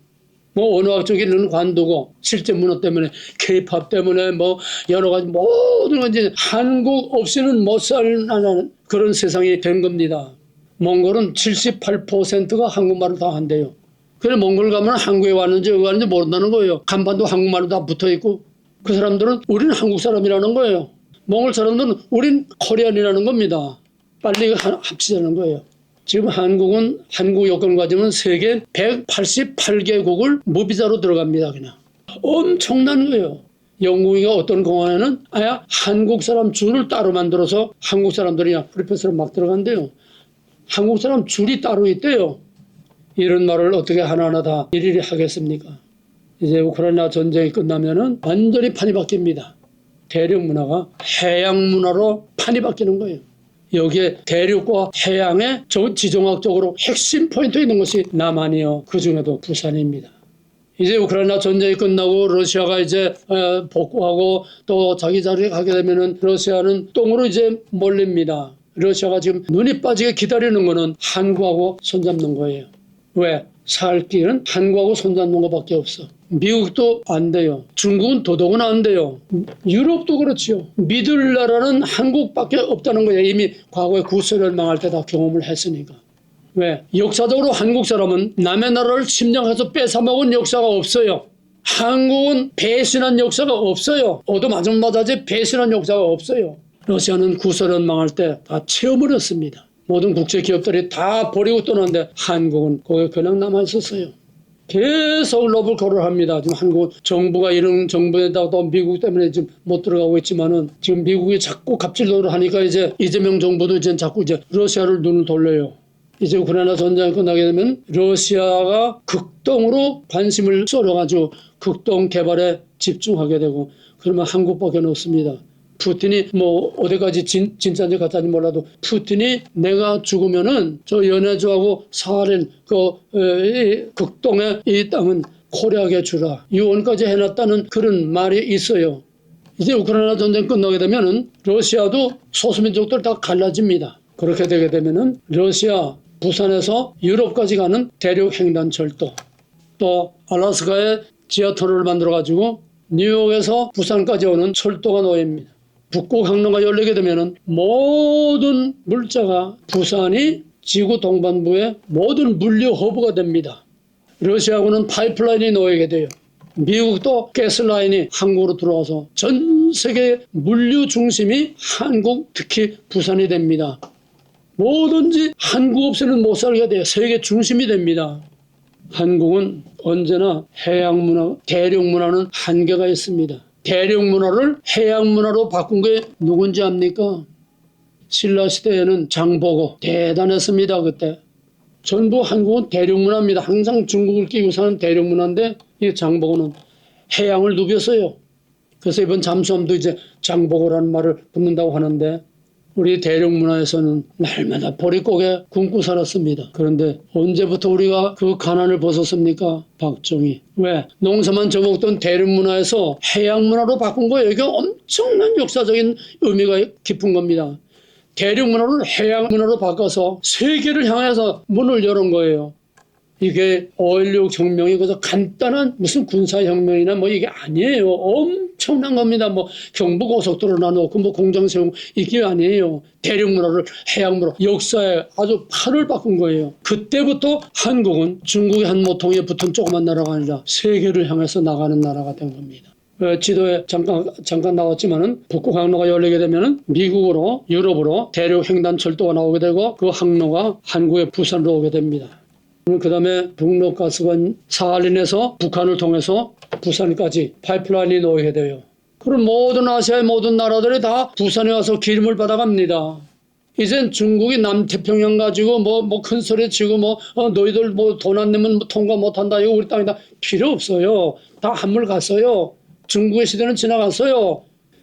뭐 언어학적인 관두고 실제 문화 때문에 K-팝 때문에 뭐 여러 가지 모든 건 이제 한국 없이는 못 살아나는 그런 세상이 된 겁니다. 몽골은 78%가 한국말을 다 한대요. 그래 몽골 가면 한국에 왔는지 어디 갔는지 모른다는 거예요. 간판도 한국말로 다 붙어있고 그 사람들은 우리는 한국 사람이라는 거예요. 몽골 사람들은 우린 코리안이라는 겁니다. 빨리 합치자는 거예요. 지금 한국은 한국 여권 가지면 세계 188개국을 무비자로 들어갑니다. 그냥 엄청난 거예요. 영국이가 어떤 공항에는 한국 사람 줄을 따로 만들어서 한국 사람들이 프리패스로 막 들어간대요. 한국 사람 줄이 따로 있대요. 이런 말을 어떻게 하나하나 다 일일이 하겠습니까? 이제 우크라이나 전쟁이 끝나면은 완전히 판이 바뀝니다. 대륙 문화가 해양 문화로 판이 바뀌는 거예요. 여기에 대륙과 해양의 지정학적으로 핵심 포인트에 있는 것이 남한이요. 그 중에도 부산입니다. 이제 우크라이나 전쟁이 끝나고 러시아가 이제 복구하고 또 자기 자리에 가게 되면은 러시아는 똥으로 이제 몰립니다. 러시아가 지금 눈이 빠지게 기다리는 거는 한국하고 손잡는 거예요. 왜? 살 길은 한국하고 손잡는 것밖에 없어. 미국도 안 돼요. 중국은 더더구나 안 돼요. 유럽도 그렇지요. 믿을 나라는 한국밖에 없다는 거예요. 이미 과거에 구소련 망할 때 다 경험을 했으니까. 왜? 역사적으로 한국 사람은 남의 나라를 침략해서 뺏어먹은 역사가 없어요. 한국은 배신한 역사가 없어요. 얻어맞은마다지 배신한 역사가 없어요. 러시아는 구소련 망할 때 다 체험을 했습니다. 모든 국제 기업들이 다 버리고 떠났는데 한국은 거기에 그냥 남아 있었어요. 계속 러블 콜을 합니다. 지금 한국 정부가 이런 정부에다가 또 미국 때문에 지금 못 들어가고 있지만은 지금 미국이 자꾸 갑질을 하니까 이제 이재명 정부도 이제 자꾸 이제 러시아를 눈을 돌려요. 이제 우크라이나 전쟁이 끝나게 되면 러시아가 극동으로 관심을 쏠여가지고 극동 개발에 집중하게 되고 그러면 한국밖에 없습니다. 푸틴이 뭐 어디까지 진짜인지 가짜인지 몰라도 푸틴이 내가 죽으면은 저 연해주하고 사하린 극동의 이 땅은 코리아에게 주라 유언까지 해놨다는 그런 말이 있어요. 이제 우크라이나 전쟁 끝나게 되면은 러시아도 소수민족들 다 갈라집니다. 그렇게 되게 되면은 러시아 부산에서 유럽까지 가는 대륙 횡단철도 또 알래스카에 지하터널을 만들어 가지고 뉴욕에서 부산까지 오는 철도가 놓입니다. 북극 항로가 열리게 되면 모든 물자가 부산이 지구 동반부의 모든 물류 허브가 됩니다. 러시아하고는 파이프라인이 놓이게 돼요. 미국도 가스라인이 한국으로 들어와서 전 세계 물류 중심이 한국 특히 부산이 됩니다. 뭐든지 한국 없이는 못 살게 돼요. 세계 중심이 됩니다. 한국은 언제나 해양 문화, 대륙 문화는 한계가 있습니다. 대륙 문화를 해양 문화로 바꾼 게 누군지 압니까? 신라 시대에는 장보고 대단했습니다. 그때 전부 한국은 대륙 문화입니다. 항상 중국을 끼고 사는 대륙 문화인데 이 장보고는 해양을 누볐어요. 그래서 이번 잠수함도 이제 장보고라는 말을 붙는다고 하는데 우리 대륙 문화에서는 날마다 보릿고개 굶고 살았습니다. 그런데 언제부터 우리가 그 가난을 벗었습니까? 박정희. 왜? 농사만 져먹던 대륙 문화에서 해양 문화로 바꾼 거예요. 이게 엄청난 역사적인 의미가 깊은 겁니다. 대륙 문화를 해양 문화로 바꿔서 세계를 향해서 문을 열은 거예요. 이게 5.16 혁명이 그저 간단한 무슨 군사혁명이나 뭐 이게 아니에요. 엄청난 겁니다. 뭐 경부고속도로 나누고 뭐 공장 세우고 이게 아니에요. 대륙문화를 해양문화 역사에 아주 판을 바꾼 거예요. 그때부터 한국은 중국의 한 모퉁이에 붙은 조그만 나라가 아니라 세계를 향해서 나가는 나라가 된 겁니다. 지도에 잠깐 나왔지만은 북극 항로가 열리게 되면은 미국으로 유럽으로 대륙 횡단 철도가 나오게 되고 그 항로가 한국의 부산으로 오게 됩니다. 그다음에 북로가스관 사할린에서 북한을 통해서 부산까지 파이프라인이 놓이게 돼요. 그럼 모든 아시아의 모든 나라들이 다 부산에 와서 기름을 받아갑니다. 이젠 중국이 남태평양 가지고 뭐 큰 소리 치고 너희들 돈 안 내면 통과 못 한다. 이거 우리 땅이다. 필요 없어요. 다 한물 갔어요. 중국의 시대는 지나갔어요.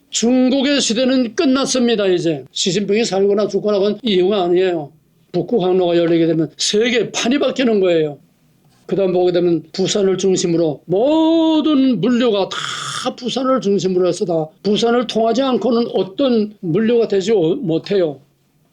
중국의 시대는 끝났습니다. 이제 시진핑이 살거나 죽거나 그건 이유가 아니에요. 북극 항로가 열리게 되면 세계 판이 바뀌는 거예요. 그 다음 보게 되면 부산을 중심으로 모든 물류가 다 부산을 중심으로 해서 다 부산을 통하지 않고는 어떤 물류가 되지 못해요.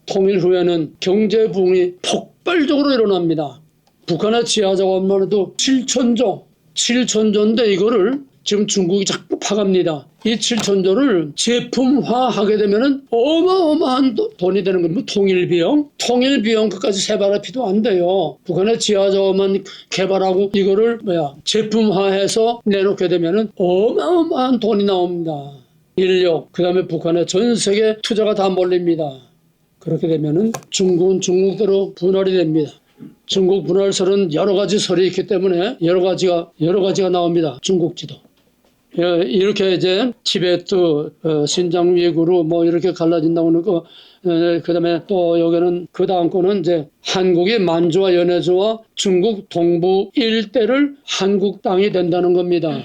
통일 후에는 경제 부흥이 폭발적으로 일어납니다. 북한의 지하 자원만 해도 7천조인데 이거를 지금 중국이 자꾸 파갑니다. 이 7천조를 제품화하게 되면은 어마어마한 돈이 되는 겁니다. 통일 비용 그까지 세발할 필요도 안 돼요. 북한의 지하 자원만 개발하고 이거를 제품화해서 내놓게 되면은 어마어마한 돈이 나옵니다. 인력, 그다음에 북한의 전 세계 투자가 다 몰립니다. 그렇게 되면은 중국은 중국대로 분할이 됩니다. 중국 분할설은 여러 가지 설이 있기 때문에 여러 가지가 나옵니다. 중국지도. 이렇게 이제 티베트, 신장 위구르 이렇게 갈라진다고 하고, 그다음에 또 여기는 그 다음 거는 이제 한국이 만주와 연해주와 중국 동부 일대를 한국 땅이 된다는 겁니다.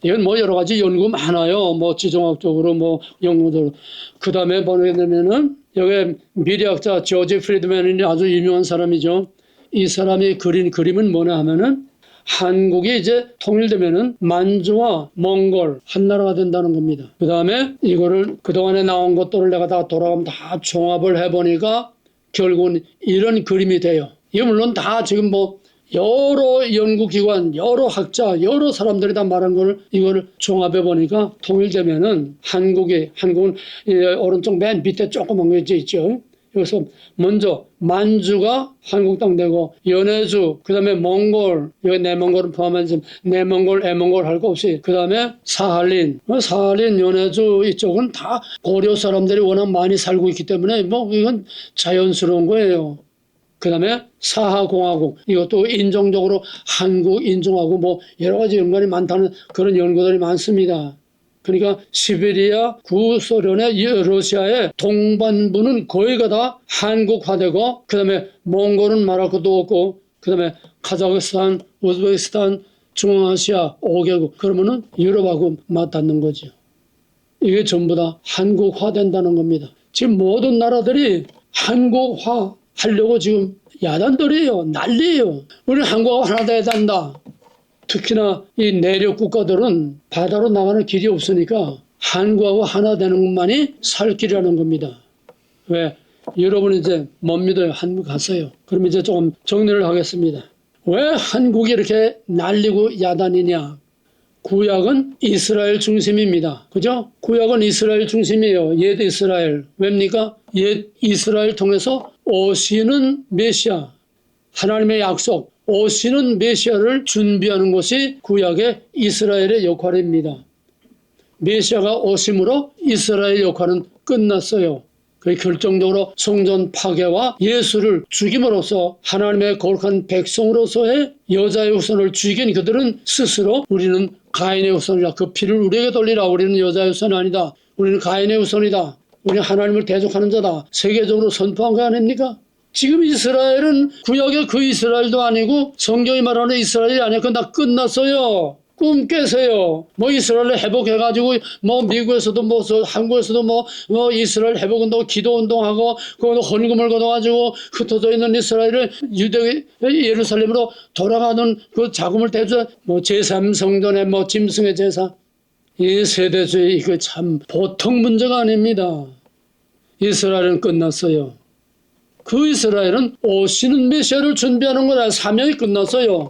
이건 여러 가지 연구 많아요. 지정학적으로 연구적으로. 그 다음에 뭐게 되면은 여기 미래학자 조지 프리드맨이 아주 유명한 사람이죠. 이 사람이 그린 그림은 뭐냐 하면은 한국이 이제 통일되면은 만주와 몽골 한 나라가 된다는 겁니다. 그 다음에 이거를 그동안에 나온 것들을 내가 다 돌아가면 다 종합을 해보니까 결국은 이런 그림이 돼요. 이게 물론 다 지금 여러 연구기관, 여러 학자, 여러 사람들이 다 말한 거를 이거를 종합해 보니까 통일되면은 한국은 오른쪽 맨 밑에 조그만 거 있죠. 여기서 먼저 만주가 한국 땅 되고 연해주, 그다음에 몽골, 여기 내몽골은 포함해서 내몽골, 애몽골 할 거 없이 그다음에 사할린, 연해주 이쪽은 다 고려 사람들이 워낙 많이 살고 있기 때문에 이건 자연스러운 거예요. 그 다음에 사하공화국, 이것도 인종적으로 한국 인종하고 여러 가지 연관이 많다는 그런 연구들이 많습니다. 그러니까 시베리아, 구소련의 러시아의 동반부는 거의가 다 한국화되고, 그 다음에 몽골은 말할 것도 없고, 그 다음에 카자흐스탄, 우즈베키스탄, 중앙아시아 5개국, 그러면은 유럽하고 맞닿는 거죠. 이게 전부 다 한국화된다는 겁니다. 지금 모든 나라들이 한국화 하려고 지금 야단들이에요. 난리예요. 우리는 한국하고 하나 돼야 된다. 특히나 이 내륙 국가들은 바다로 나가는 길이 없으니까 한국하고 하나 되는 것만이 살 길이라는 겁니다. 왜? 여러분은 이제 못 믿어요. 한국 갔어요. 그럼 이제 조금 정리를 하겠습니다. 왜 한국이 이렇게 난리고 야단이냐? 구약은 이스라엘 중심입니다. 그죠? 구약은 이스라엘 중심이에요. 옛 이스라엘. 왜입니까? 옛 이스라엘 통해서 오시는 메시아, 하나님의 약속, 오시는 메시아를 준비하는 것이 구약의 이스라엘의 역할입니다. 메시아가 오심으로 이스라엘 역할은 끝났어요. 결정적으로 성전 파괴와 예수를 죽임으로써 하나님의 거룩한 백성으로서의 여자의 후손을 죽인 그들은 스스로 우리는 가인의 후손이다. 그 피를 우리에게 돌리라. 우리는 여자의 후손이 아니다. 우리는 가인의 후손이다. 우리는 하나님을 대적하는 자다. 세계적으로 선포한 거 아닙니까? 지금 이스라엘은 구약의 그 이스라엘도 아니고 성경이 말하는 이스라엘이 아니고 다 끝났어요. 꿈 깨세요. 이스라엘 회복해가지고 미국에서도 한국에서도 이스라엘 회복운동, 기도운동하고 그 헌금을 걷어가지고 흩어져 있는 이스라엘을 예루살렘으로 돌아가는 그 자금을 대줘 제3성전의 짐승의 제사. 이 세대주의 이거 참 보통 문제가 아닙니다. 이스라엘은 끝났어요. 그 이스라엘은 오시는 메시아를 준비하는 거다. 사명이 끝났어요.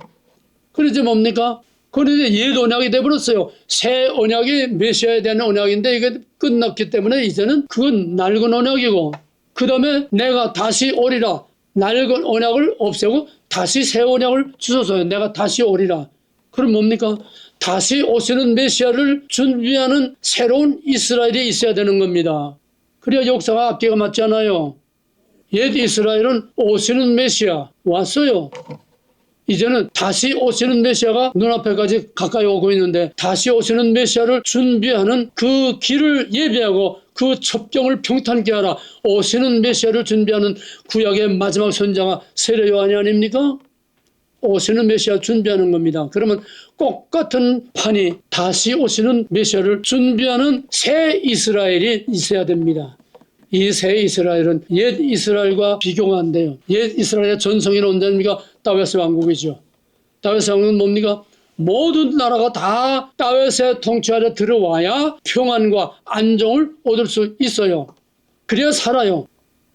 그러지 뭡니까? 그런데 옛 언약이 돼버렸어요. 새 언약이 메시아에 대한 언약인데 이게 끝났기 때문에 이제는 그건 낡은 언약이고, 그 다음에 내가 다시 오리라. 낡은 언약을 없애고 다시 새 언약을 주소서요. 내가 다시 오리라. 그럼 뭡니까? 다시 오시는 메시아를 준비하는 새로운 이스라엘이 있어야 되는 겁니다. 그래야 역사가 앞뒤가 맞지 않아요. 옛 이스라엘은 오시는 메시아 왔어요. 이제는 다시 오시는 메시아가 눈앞에까지 가까이 오고 있는데 다시 오시는 메시아를 준비하는 그 길을 예비하고 그 첩경을 평탄케 하라. 오시는 메시아를 준비하는 구약의 마지막 선자가 세례 요한이 아닙니까? 오시는 메시아 준비하는 겁니다. 그러면 똑같은 판이 다시 오시는 메시아를 준비하는 새 이스라엘이 있어야 됩니다. 이 새 이스라엘은 옛 이스라엘과 비교가 안 돼요. 옛 이스라엘의 전성기는 언제입니까? 다윗의 왕국이죠. 다윗의 왕국은 뭡니까? 모든 나라가 다 다윗의 통치 아래 들어와야 평안과 안정을 얻을 수 있어요. 그래야 살아요.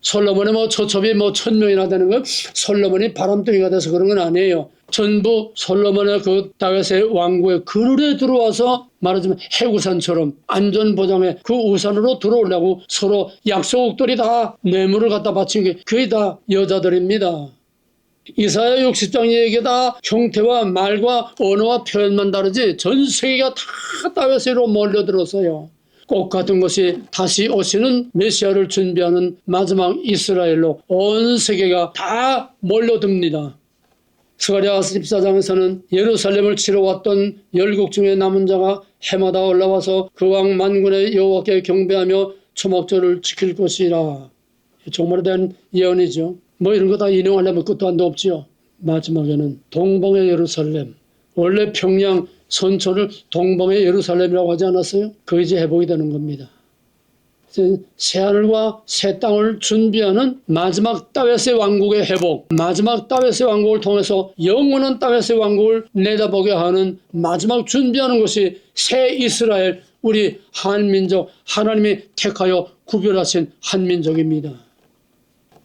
솔로몬의 초첩이 1000명이나 되는 건 솔로몬이 바람둥이가 돼서 그런 건 아니에요. 전부 솔로몬의 그 다윗의 왕국의 그늘에 들어와서 말하자면 해구산처럼 안전보장에 그 우산으로 들어오려고 서로 약속들이 다 뇌물을 갖다 바친 게 그게 다 여자들입니다. 이사야 60장 얘기가 다 형태와 말과 언어와 표현만 다르지 전 세계가 다 다윗으로 몰려들었어요. 꼭 같은 것이 다시 오시는 메시아를 준비하는 마지막 이스라엘로 온 세계가 다 몰려듭니다. 스가랴 14장에서는 예루살렘을 치러 왔던 열국 중에 남은 자가 해마다 올라와서 그 왕 만군의 여호와께 경배하며 초막절을 지킬 것이라. 정말에 대한 예언이죠. 이런 거 다 인용하려면 끝도 한도 없지요. 마지막에는 동방의 예루살렘. 원래 평양 선초를 동방의 예루살렘이라고 하지 않았어요? 그게 이제 회복이 되는 겁니다. 새하늘과 새 땅을 준비하는 마지막 다윗의 왕국의 회복, 마지막 다윗의 왕국을 통해서 영원한 다윗의 왕국을 내다보게 하는 마지막 준비하는 것이 새 이스라엘, 우리 한민족, 하나님이 택하여 구별하신 한민족입니다.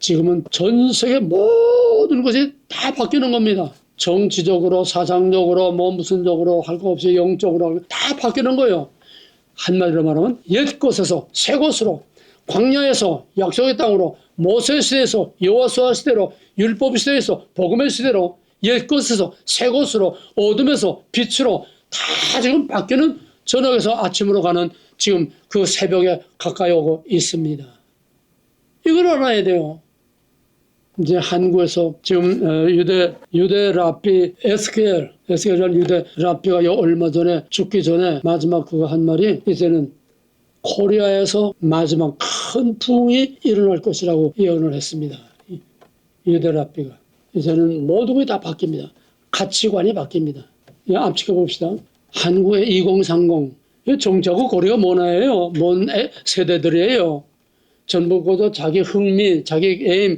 지금은 전 세계 모든 것이 다 바뀌는 겁니다. 정치적으로, 사상적으로, 무슨적으로 할 거 없이 영적으로 다 바뀌는 거예요. 한마디로 말하면 옛 곳에서 새 곳으로, 광야에서 약속의 땅으로, 모세 시대에서 여호수아 시대로, 율법 시대에서 복음의 시대로, 옛 곳에서 새 곳으로, 어둠에서 빛으로 다 지금 바뀌는 저녁에서 아침으로 가는 지금 그 새벽에 가까이 오고 있습니다. 이걸 알아야 돼요. 이제 한국에서 지금 유대 랍비 에스겔이라는 유대 랍비가 얼마 전에 죽기 전에 마지막 그거 한 말이 이제는 코리아에서 마지막 큰 부흥이 일어날 것이라고 예언을 했습니다. 유대 랍비가. 이제는 모든 게 다 바뀝니다. 가치관이 바뀝니다. 앞치켜 봅시다. 한국의 2030 정치하고 거리가 먼 애예요. 먼 세대들이에요. 전부 그저 자기 흥미, 자기 에임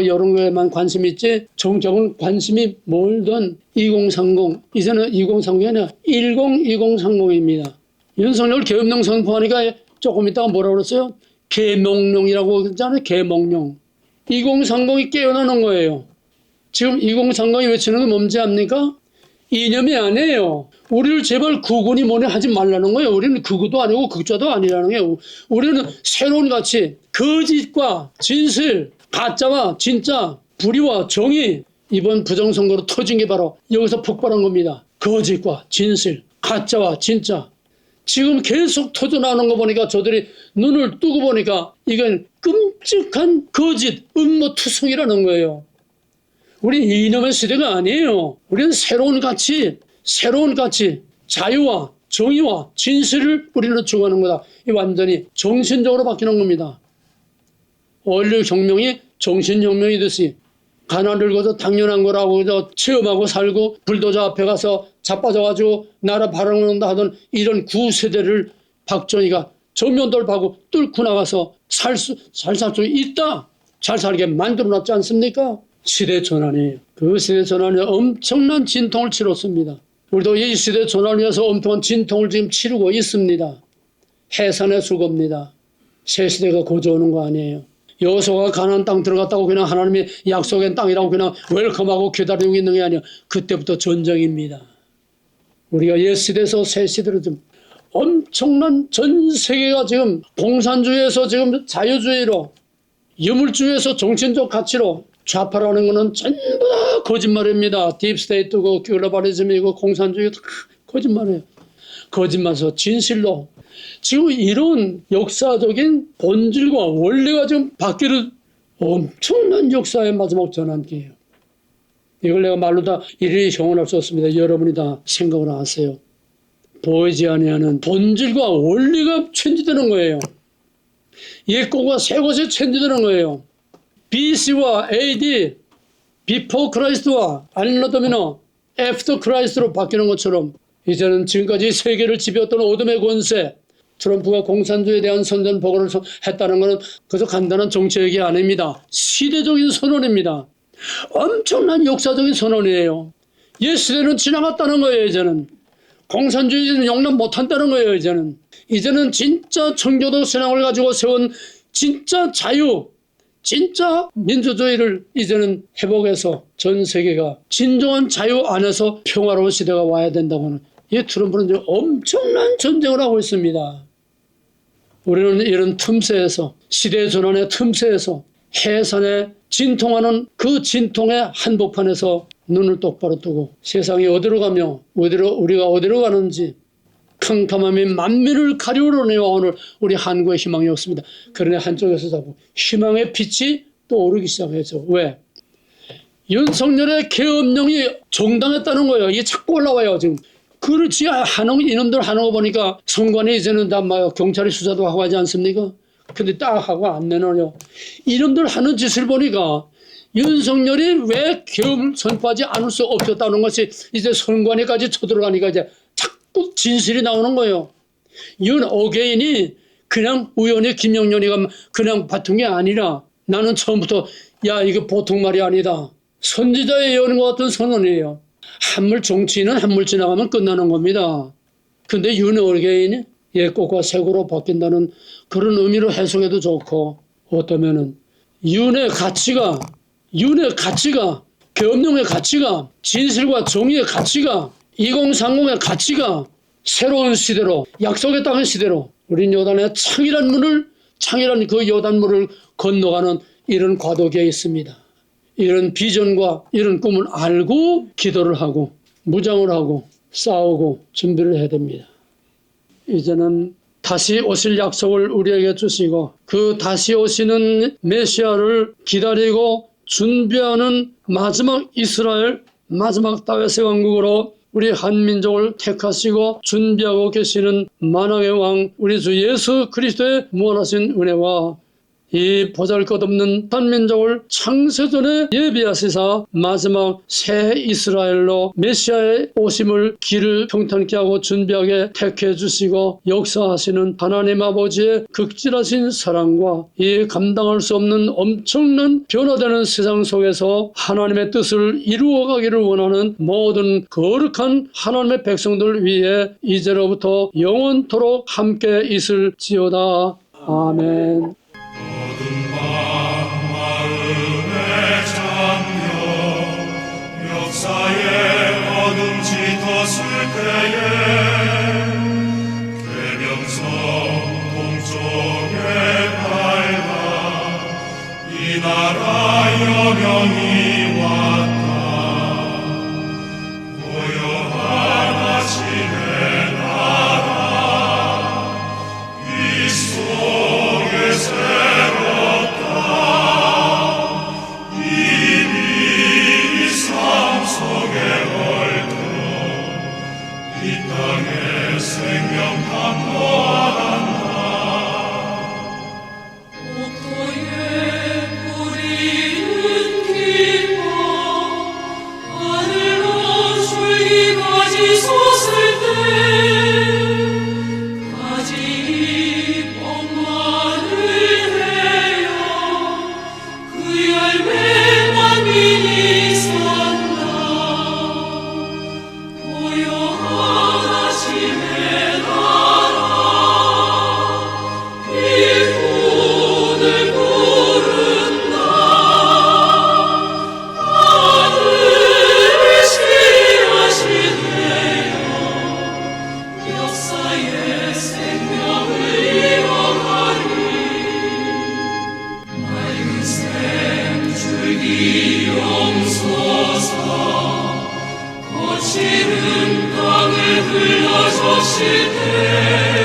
이런 거에만 관심이 있지 정적은 관심이 멀던 2030, 이제는 2030이 아니라 102030입니다. 윤석열 계엄령 선포하니까 조금 있다가 뭐라고 그랬어요? 계몽룡이라고 그랬잖아요. 계몽룡. 2030이 깨어나는 거예요. 지금 2030이 외치는 건 뭔지 압니까? 이념이 아니에요. 우리를 제발 구군이 뭐냐 하지 말라는 거예요. 우리는 극우도 아니고 극좌도 아니라는 거예요. 우리는 새로운 가치, 거짓과 진실, 가짜와 진짜, 불의와 정의, 이번 부정선거로 터진 게 바로 여기서 폭발한 겁니다. 거짓과 진실, 가짜와 진짜. 지금 계속 터져나오는 거 보니까 저들이 눈을 뜨고 보니까 이건 끔찍한 거짓, 음모투성이라는 거예요. 우리 이념의 시대가 아니에요. 우리는 새로운 가치, 자유와 정의와 진실을 우리는 추구하는 거다. 이 완전히 정신적으로 바뀌는 겁니다. 원료혁명이 정신혁명이듯이 가난을 거저 당연한 거라고 체험하고 살고 불도저 앞에 가서 자빠져가지고 나라 바라는다 하던 이런 구세대를 박정희가 전면돌파하고 뚫고 나가서 살 수 있다. 잘 살게 만들어놨지 않습니까? 시대 전환이에요. 그 시대 전환에 엄청난 진통을 치렀습니다. 우리도 이 시대 전환을 위해서 엄청난 진통을 지금 치르고 있습니다. 해산의 수고입니다. 새 시대가 고져오는 거 아니에요. 여호수아가 가나안 땅 들어갔다고 그냥 하나님이 약속의 땅이라고 그냥 웰컴하고 기다리고 있는 게 아니에요. 그때부터 전쟁입니다. 우리가 옛 시대에서 새 시대로 좀 엄청난 전 세계가 지금 공산주의에서 지금 자유주의로, 유물주의에서 정신적 가치로 좌파라는 것은 전부 다 거짓말입니다. 딥스테이트고 글로벌리즘이고 공산주의고 다 거짓말이에요. 거짓말에서 진실로 지금 이런 역사적인 본질과 원리가 지금 바뀌는 엄청난 역사의 마지막 전환기예요. 이걸 내가 말로 다 일일이 형언할 수 없습니다. 여러분이 다 생각을 하세요. 보이지 아니하는 본질과 원리가 천지되는 거예요. 옛것과 새것이 천지되는 거예요. BC와 AD, Before Christ와 Anno After Christ로 바뀌는 것처럼 이제는 지금까지 세계를 지배했던 어둠의 권세, 트럼프가 공산주의에 대한 선전포고를 했다는 것은 그저 간단한 정치 얘기 아닙니다. 시대적인 선언입니다. 엄청난 역사적인 선언이에요. 옛 시대는 지나갔다는 거예요. 이제는 공산주의는 용납 못한다는 거예요. 이제는 진짜 청교도 신앙을 가지고 세운 진짜 자유, 진짜 민주주의를 이제는 회복해서 전 세계가 진정한 자유 안에서 평화로운 시대가 와야 된다고 하는 이 트럼프는 이제 엄청난 전쟁을 하고 있습니다. 우리는 이런 틈새에서 시대 전환의 틈새에서 해산에 진통하는 그 진통의 한복판에서 눈을 똑바로 뜨고 세상이 어디로 가며 우리가 어디로 가는지 캄캄함이 만민을 가리우려내와 오늘 우리 한국의 희망이 없습니다. 그러나 한쪽에서 자꾸 희망의 빛이 또 오르기 시작했죠. 왜? 윤석열의 계엄령이 정당했다는 거예요. 이게 자꾸 올라와요. 지금. 그렇지 이놈들 하는 거 보니까 선관위 이제는 다 막 경찰이 수사도 하고 하지 않습니까? 근데 딱 하고 안 내놓아요. 이놈들 하는 짓을 보니까 윤석열이 왜 계엄을 선포하지 않을 수 없었다는 것이 이제 선관위까지 쳐들어가니까 이제 자꾸 진실이 나오는 거예요. 윤 어게인이 그냥 우연히 김영렬이가 그냥 받은 게 아니라 나는 처음부터 야 이거 보통 말이 아니다. 선지자의 예언과 같은 선언이에요. 한물 정치인은 한물 지나가면 끝나는 겁니다. 근데 윤 어게인이 옛것과 새것으로 바뀐다는 그런 의미로 해석해도 좋고 어떠면은 윤의 가치가 계엄령의 가치가 진실과 정의의 가치가 2030의 가치가 새로운 시대로 약속의 땅의 시대로 우린 요단의 창이란 그 요단물을 건너가는 이런 과도기에 있습니다. 이런 비전과 이런 꿈을 알고 기도를 하고 무장을 하고 싸우고 준비를 해야 됩니다. 이제는 다시 오실 약속을 우리에게 주시고 그 다시 오시는 메시아를 기다리고 준비하는 마지막 이스라엘, 마지막 다윗의 왕국으로 우리 한민족을 택하시고 준비하고 계시는 만왕의 왕 우리 주 예수 그리스도의 무한하신 은혜와 이 보잘것없는 한민족을 창세전에 예비하시사 마지막 새 이스라엘로 메시아의 오심을 길을 평탄케 하고 준비하게 택해 주시고 역사하시는 하나님 아버지의 극진하신 사랑과 이 감당할 수 없는 엄청난 변화되는 세상 속에서 하나님의 뜻을 이루어가기를 원하는 모든 거룩한 하나님의 백성들 위해 이제로부터 영원토록 함께 있을지어다. 아멘. 마음의 장면 역사의 어둠 짙었을 때에 계명성 동쪽에 밝아 이 나라 여명이 왔다. 고요한 아침의 나라 이 속에 새롭다. 이미 이 삶 속에 얼터 이 땅에 생명 감도한다. 옥토에 뿌리는 기뻐 하늘로 줄기까지 솟을 때 가지이 봄만을 해요. 그 열매 만민이 산다. 고요한 아침의 나라 이름 땅에 흘러졌을 때